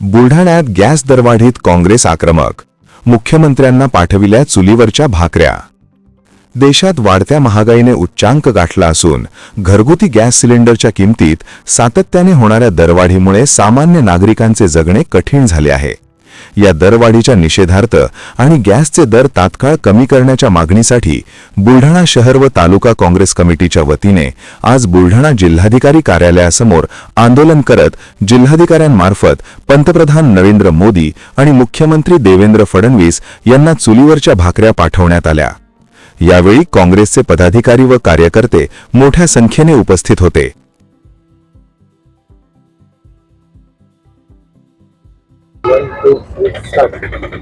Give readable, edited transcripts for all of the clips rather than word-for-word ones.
बुलढाण्यात गॅस दरवाढीत काँग्रेस आक्रमक, मुख्यमंत्र्यांना पाठविल्या चुलीवरच्या भाकऱ्या। देशात वाढत्या महागाईने उच्चांक गाठला असून घरगुती गॅस सिलेंडरच्या किमतीत सातत्याने होणाऱ्या दरवाढीमुळे सामान्य नागरिकांचे जगणे कठीण झाले आहे। या दरवाढीच्या निषेधार्थ आणि गॅसचे दर तात्काळ कमी करण्याच्या मागणीसाठी बुलढाणा शहर व तालुका काँग्रेस कमिटीच्या वतीने आज बुलढाणा जिल्हाधिकारी कार्यालयासमोर आंदोलन करत जिल्हाधिकाऱ्यांमार्फत पंतप्रधान नरेंद्र मोदी आणि मुख्यमंत्री देवेंद्र फडणवीस यांना चुलीवरच्या भाकऱ्या पाठवण्यात आल्या। यावेळी काँग्रेसचे पदाधिकारी व कार्यकर्ते मोठ्या संख्येने उपस्थित होते।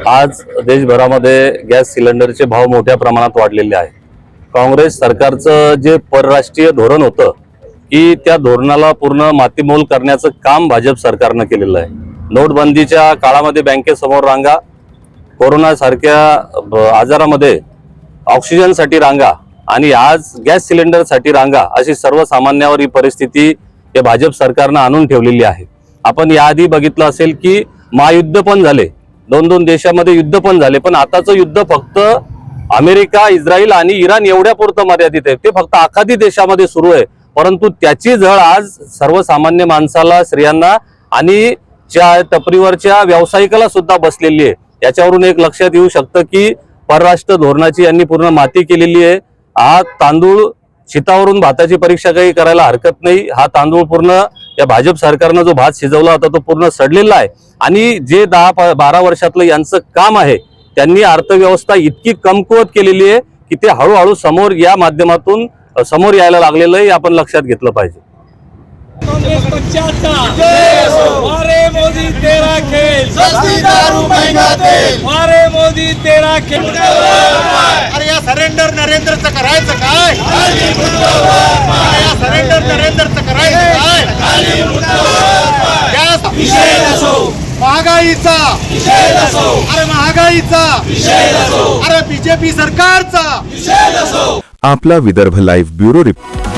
आज देशभरामध्ये गॅस सिलेंडरचे भाव मोठ्या प्रमाणात वाढलेले आहे। काँग्रेस सरकारचं जे परराष्ट्रीय धोरण होतं की त्या धोरणाला पूर्ण मातीमोल करण्याचं काम भाजप सरकारनं केलेलं आहे। नोटबंदीच्या काळामध्ये बँकेसमोर रांगा, कोरोना सारख्या आजारामध्ये ऑक्सिजनसाठी रांगा आणि आज गॅस सिलेंडरसाठी रांगा, अशी सर्वसामान्यावर ही परिस्थिती हे भाजप सरकारनं आणून ठेवलेली आहे। आपण याआधी बघितलं असेल की महायुद्ध पण झाले, दोन देशामध्ये युद्ध पण झाले, पण आताचं युद्ध फक्त अमेरिका, इस्रायल आणि इराण एवढ्यापुरतं मर्यादित आहे। ते फक्त आखाती देशामध्ये सुरू आहे, परंतु त्याची झळ आज सर्वसामान्य माणसाला, स्त्रियांना आणि ज्या टपरीवरच्या व्यावसायिकाला सुद्धा बसलेली आहे। याच्यावरून एक लक्षात येऊ शकतं की परराष्ट्र धोरणाची यांनी पूर्ण माती केलेली आहे। हा तांदूळ शितावरून भाताची परीक्षा काही करायला हरकत नाही। हा तांदूळ पूर्ण या भाजप सरकारनं जो भात शिजवला होता तो पूर्ण सडलेला आहे आणि जे 10-12 वर्षातलं यांचं काम आहे, त्यांनी अर्थव्यवस्था इतकी कमकुवत केलेली आहे की ते हळूहळू समोर या माध्यमातून समोर यायला लागलेलं आहे। आपण लक्षात घेतलं पाहिजे। कांग्रेस पक्षाचा वारे मोदी तेरा खेळ, सस्ती दारू महंगा तेल, वारे मोदी तेरा खेळ। अरे या सरेंडर नरेंद्रचं करायचं काय? अरे या सरेंडर नरेंद्रचं करायचं काय? गॅस विषय नसो, महागाईचा विषय नसो, अरे महागाईचा विषय नसो, अरे बीजेपी सरकारचा विषय नसो। आपला विदर्भ लाईव्ह ब्युरो रिपोर्ट।